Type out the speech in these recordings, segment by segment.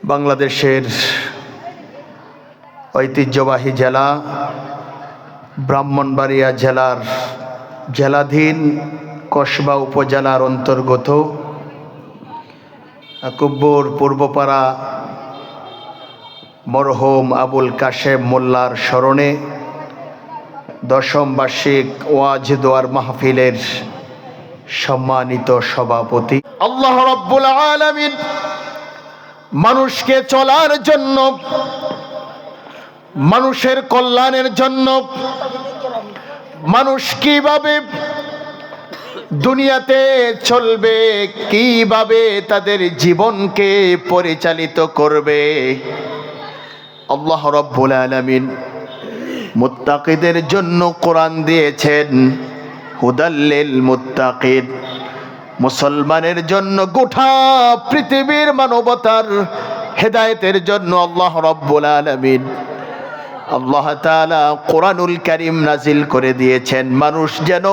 বাংলাদেশের ঐতিহ্যবাহী জেলা ব্রাহ্মণবাড়িয়া জেলার জেলাধীন কসবা উপজেলার অন্তর্গত আকুব্বর পূর্বপাড়া মরহুম আবুল কাশেম মোল্লার স্মরণে দশম বার্ষিক ওয়াজ দোয়ার মাহফিলের সম্মানিত সভাপতি। আল্লাহ রাব্বুল আলামিন মানুষকে চলার জন্য, মানুষের কল্যাণের জন্য, মানুষ কিভাবে দুনিয়াতে চলবে, কিভাবে তাদের জীবনকে পরিচালিত করবে, আল্লাহ রাব্বুল আলামিন মুত্তাকিদের জন্য কোরআন দিয়েছেন। হুদাল্লিল মুত্তাকিন, মুসলমানের জন্য, গোটা পৃথিবীর মানবতার হেদায়েতের জন্য আল্লাহ রাব্বুল আলামিন আল্লাহ তাআলা কোরআনুল কারীম নাজিল করে দিয়েছেন। মানুষ যেন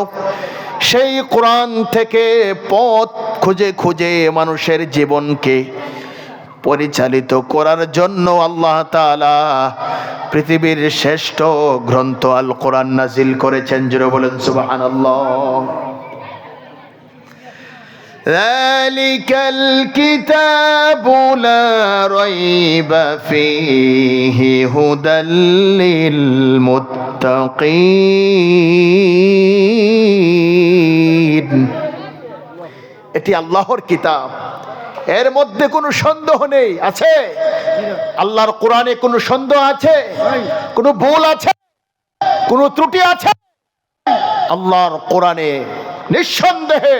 সেই কোরআন থেকে পথ খুঁজে খুঁজে মানুষের জীবনকে পরিচালিত করার জন্য আল্লাহ তাআলা পৃথিবীর শ্রেষ্ঠ গ্রন্থ আল কোরআন নাজিল করেছেন। জোরে বলেন সুবহানাল্লাহ। যালিকাল কিতাবু লা রাইবা ফীহি হুদাল লিল মুত্তাকিন। এটি আল্লাহর কিতাব, এর মধ্যে কোনো সন্দেহ নেই। আছে আল্লাহর কোরআনে কোনো সন্দেহ আছে? কোনো ভুল আছে? কোনো ত্রুটি আছে? আল্লাহর কোরআনে নিঃসন্দেহে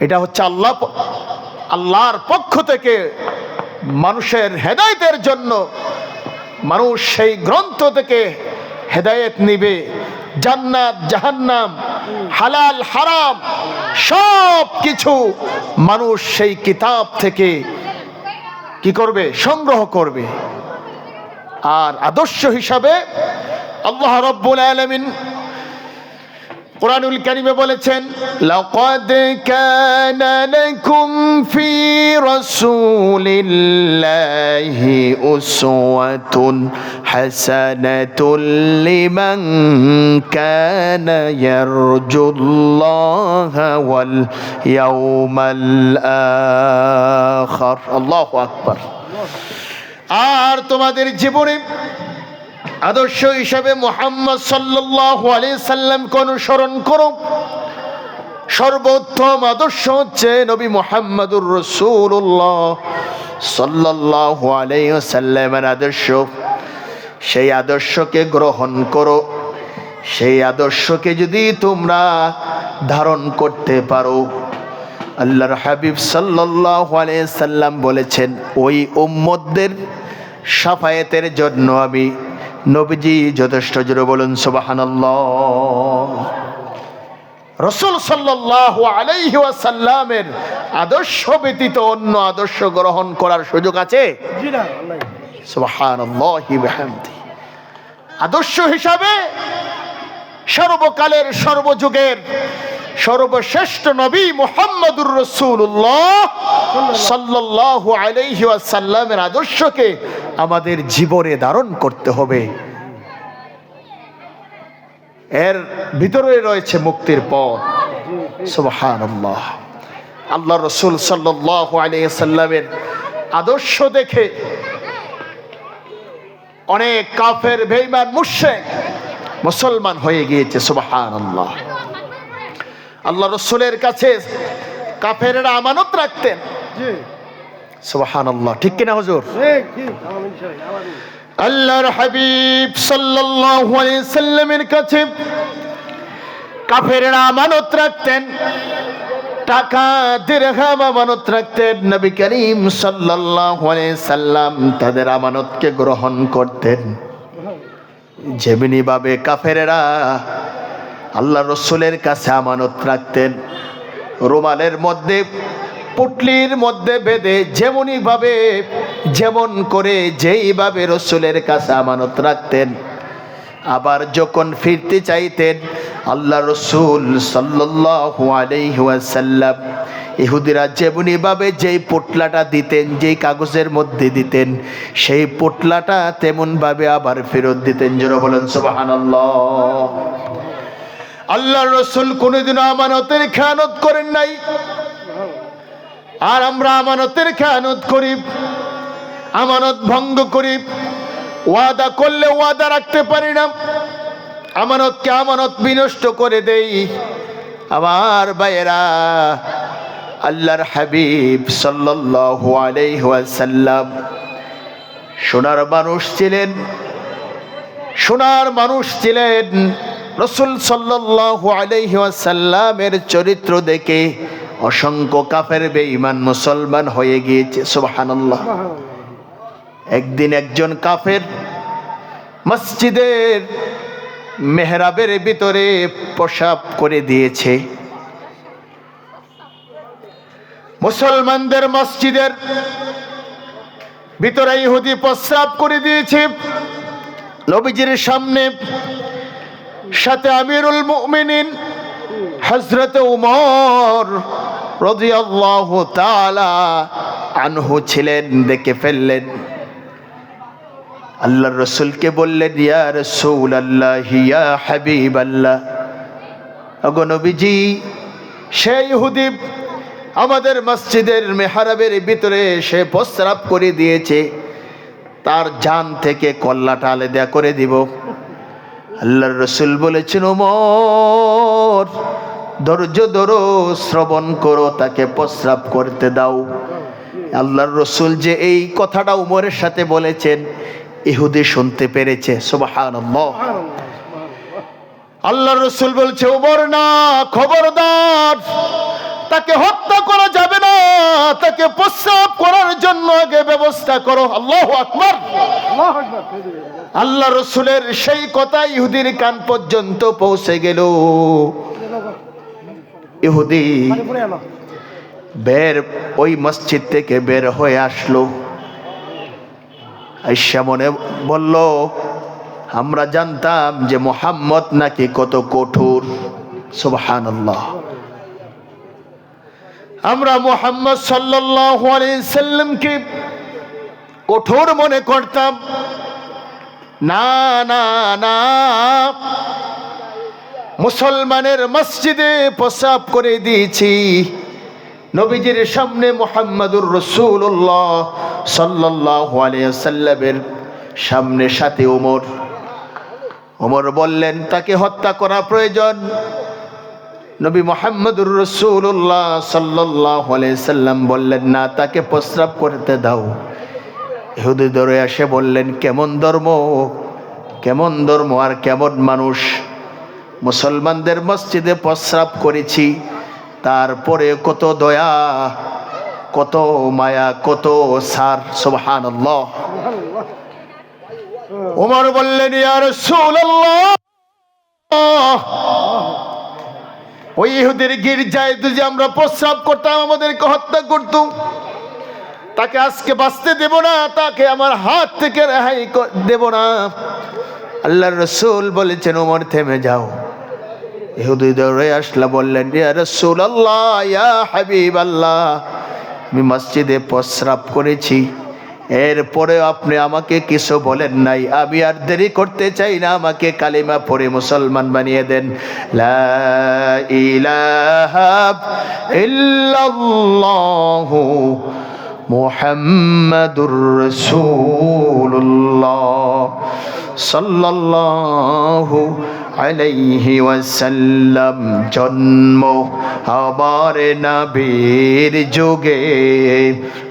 এটা হচ্ছে আল্লাহর পক্ষ থেকে মানুষের হেদায়েতের জন্য। মানুষ সেই গ্রন্থ থেকে হেদায়েত নিবে। জান্নাত জাহান্নাম, হালাল হারাম সব কিছু মানুষ সেই কিতাব থেকে কি করবে? সংগ্রহ করবে। আর আদর্শ হিসাবে আল্লাহ রাব্বুল আলামিন কোরআনুল কারীমে বলেছেন, লাকাদ কানা লাকুম ফি রাসূলিল্লাহি উসওয়াতুন হাসানাতুন লিমান কানা ইয়ারজুল্লাহা ওয়াল ইয়াউমাল আখির। আল্লাহু আকবার। আর তোমাদের জীবনে আদর্শ হিসাবে মুহাম্মদ সাল্লাল্লাহু আলাইহি সাল্লামকে অনুসরণ করো। সর্বোত্তম আদর্শ হচ্ছে নবী মুহাম্মদুর রাসূলুল্লাহ সাল্লাল্লাহু আলাইহি সাল্লামের আদর্শ। সেই আদর্শকে গ্রহণ করো। সেই আদর্শকে যদি তোমরা ধারণ করতে পারো, আল্লাহর হাবিব সাল্লাল্লাহু আলাইহি সাল্লাম বলেছেন, ওই উম্মতদের শাফায়াতের জন্য আমি নবীজি যথেষ্ট। জোরে বলুন সুবহানাল্লাহ। রাসূল সাল্লাল্লাহু আলাইহি ওয়াসাল্লামের আদর্শ ব্যতীত অন্য আদর্শ গ্রহণ করার সুযোগ আছে? জি না। সুবহানাল্লাহি ওয়া বিহামদি। আদর্শ হিসাবে সর্বকালের সর্বযুগের সর্বশ্রেষ্ঠ নবী মুহাম্মদুর রাসূলুল্লাহ সাল্লাল্লাহু আলাইহি ওয়াসাল্লামের আদর্শকে আমাদের জীবনে ধারণ করতে হবে। এর ভিতরে রয়েছে মুক্তির পথ। সুবহানাল্লাহ। আল্লাহ রাসূল সাল্লাল্লাহু আলাইহি ওয়াসাল্লামের আদর্শ দেখে অনেক কাফের বেঈমান মুশরিক মুসলমান হয়ে গিয়েছে। সুবহানাল্লাহ। আল্লাহ রাসূলের কাছে কাফেররা আমানত রাখতেন। সুবহানাল্লাহ, ঠিক কিনা হুজুর? আল্লাহর হাবিব সাল্লাল্লাহু আলাইহি সাল্লামের কাছে কাফেররা আমানত রাখতেন, টাকা দিরহাম আমানত রাখতেন। নবী করিম সাল্লাল্লাহু আলাইহি সাল্লাম তাদের আমানতকে গ্রহণ করতেন। যেমনি ভাবে কাফেররা আল্লাহ রসুলের কাছে আমানত রাখতেন, রুমালের মধ্যে পুটলির মধ্যে বেঁধে যেমন করে যেইভাবে রসুলের কাছে আমানত রাখতেন, আবার যখন ফিরতে চাইতেন আল্লাহ রসুল সাল্লাল্লাহু আলাইহি ওয়াসাল্লাম ইহুদিরা যেমনি ভাবে যেই পোটলাটা দিতেন, যেই কাগজের মধ্যে দিতেন, সেই পোটলাটা তেমন ভাবে আবার ফেরত দিতেন। জোরে বলেন সুবহানাল্লাহ। আল্লাহর রাসূল কোনোদিনও আমানতের খেয়ানত করেন নাই। আর আমরা আমানতের খেয়ানত করি, আমানত ভঙ্গ করি, ওয়াদা করলে ওয়াদা রাখতে পারি না, আমানতকে আমানত বিনষ্ট করে দেই। আমার ভাইয়েরা, আল্লাহর হাবিব সাল্লাল্লাহু আলাইহি ওয়াসাল্লাম সোনার মানুষ ছিলেন, সোনার মানুষ ছিলেন। রাসূল সাল্লাল্লাহু আলাইহি ওয়াসাল্লামের চরিত্র দেখে অসংখ্য কাফের বেঈমান মুসলমান হয়ে গিয়েছে। সুবহানাল্লাহ। একদিন একজন কাফের মসজিদের মেহরাবের ভিতরে প্রসাব করে দিয়েছে। মুসলমানদের মসজিদের ভিতরে ইহুদি প্রস্রাব করে দিয়েছে নবীজির সামনে। সাথে আমিরুল মুমিনিন হযরত উমর রাদিয়াল্লাহু তাআলা আনহু ছিলেন, দেখে ফেললেন। আল্লাহর রাসূলকে বললেন, ইয়া রাসূলুল্লাহ, ইয়া হাবিবাল্লাহ, ওগো নবীজি, সেই ইহুদি আমাদের মসজিদের মেহরাবের ভিতরে সে প্রস্রাব করে দিয়েছে, তার জান থেকে কল্লাটা আলাদা করে দিব। আল্লাহর রাসূল বলেছেন, ওমর ধৈর্য ধরো, শ্রবণ করো, তাকে প্রস্রাব করতে দাও। আল্লাহর রাসূল যে এই কথাটা উমরের সাথে বলেছেন, ইহুদি শুনতে পেরেছে। সুবহানাল্লাহ। আল্লাহর রাসূল বলছে, ওমর না, খবরদার, তাকে হত্যা করা যাবে না, তাকে প্রস্রাব করার জন্য আগে ব্যবস্থা করো। আল্লাহু আকবার। আল্লাহ রাসূলের সেই কথা ইহুদির কান পর্যন্ত পৌঁছে গেল। ইহুদি ওই মসজিদ থেকে বের হয়ে আসলো। আয়েশা মনে বলল, আমরা জানতাম যে মুহাম্মদ নাকি কত কঠোর। সুবহানাল্লাহ। আমরা মুহাম্মদ সাল্লাল্লাহু আলাইহি সাল্লামকে কঠোর মনে করতাম। না না না, মুসলমানের মসজিদে প্রস্রাব করে দিয়েছি নবীজির সামনে, মুহাম্মাদুর রাসূলুল্লাহ সাল্লাল্লাহু আলাইহি ওয়াসাল্লামের সামনে। সাথে ওমর বললেন, তাকে হত্যা করা প্রয়োজন। নবী মুহাম্মাদুর রাসূলুল্লাহ সাল্লাল্লাহু আলাইহি ওয়াসাল্লাম বললেন, না, তাকে প্রস্রাব করতে দাও। ইহুদি দৌড়ে এসে বললেন, কেমন ধর্ম, কেমন ধর্ম আর কেমন মানুষ! মুসলমানদের মসজিদে প্রস্রাব করেছি, তারপরে কত দয়া, কত মায়া, কত সার। সুবহানাল্লাহ। ওমর বললেন, ইয়া রাসূলুল্লাহ, ওই ইহুদির গির্জায় যদি আমরা প্রস্রাব করতাম, আমাদেরকে হত্যা করত। তাকে আজকে বাঁচতে দেব না, তাকে আমার হাত থেকে রেহাই দেব না। আল্লাহর রাসূল বলেছেন, ওমর থেমে যাও। ইহুদি দৌড়ে আসলা, বললেন, ইয়া রাসূলুল্লাহ, ইয়া হাবিবাল্লাহ, আমি মসজিদে প্রস্রাব করেছি, এরপরে আপনি আমাকে কিছু বলেন নাই। আমি আর দেরি করতে চাই না, আমাকে কালিমা পড়ে মুসলমান বানিয়ে দেন। লা ইলাহা ইল্লাল্লাহু মুহাম্মাদুর রাসূলুল্লাহ সাল্লাল্লাহু আলাইহি ওয়াসাল্লাম। জন্ম আমার নবীর যুগে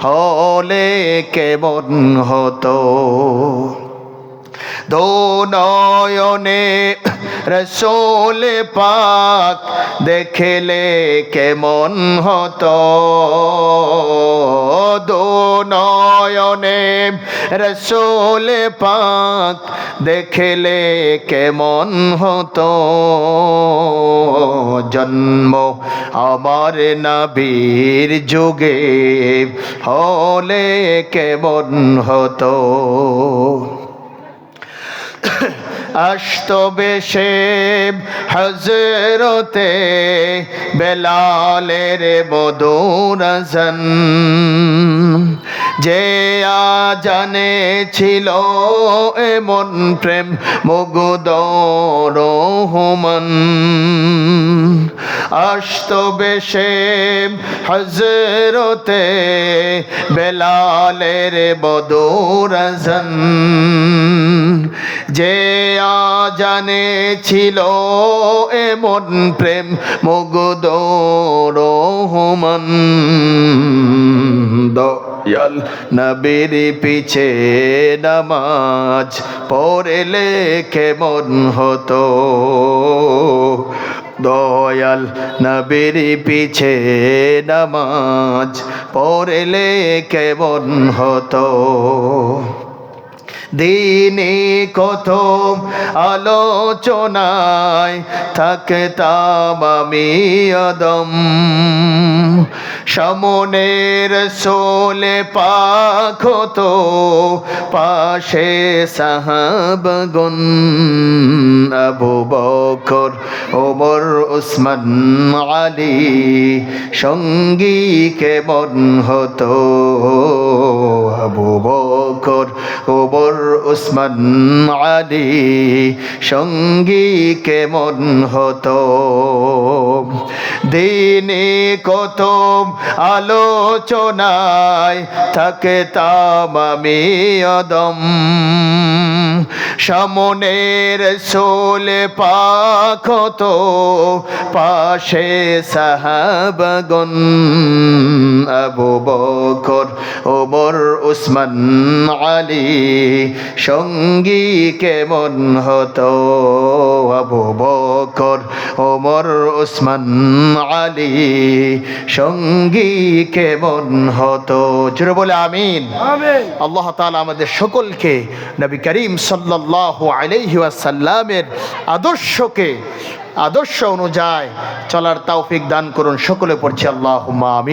হলে কেমন হতো, দো নয়নে রাসূল পাক দেখলে কেমন হতো, দো নয়নে রাসূল পাক দেখলে কেমন হতো, জন্ম আমার নবীর যুগে হলে কেমন হতো। আসতো বেশে হযরতে বেলালের মধুর আযান, যে আজানে ছিল এমন প্রেম মুগ্ধ রহমান। আসতো বেশে হযরতে বেলালের মধুর আযান, যে আজানে ছিল এমন প্রেম মুগ্ধ রহমান। দয়াল নবীর পিছে নামাজ পড়লে কেমন হতো, দয়াল নবীর পিছে নামাজ পড়লে কেমন হতো। দিনে কত আলোচনায় থাকতাম আমি অদম, সামনের সোলে পাক হতো পাশে সাহাবগণ। আবু বকর ওমর উসমান আলী সঙ্গী কেমন হতো, আবু বকর ওমর উসমান আলী সঙ্গী কেমন হতো। দিনে কত আলোচনায় থাকতাম আমি অদম, সামনের সোলে পাক হতো পাশে সাহাবগণ। আবু বকর ওমর উসমান আলী সঙ্গী কেমন হতো, আবু বকর ওমর উসমান আলী সঙ্গী কেমন হতো। জোরে বলে আমিন। আল্লাহ তাআলা আমাদের সকলকে নবী করিম সাল্লাল্লাহু আলাইহি ওয়াসাল্লামের আদর্শ অনুযায়ী চলার তৌফিক দান করুন। সকলে পড়ছি আল্লাহুম্মা আমিন।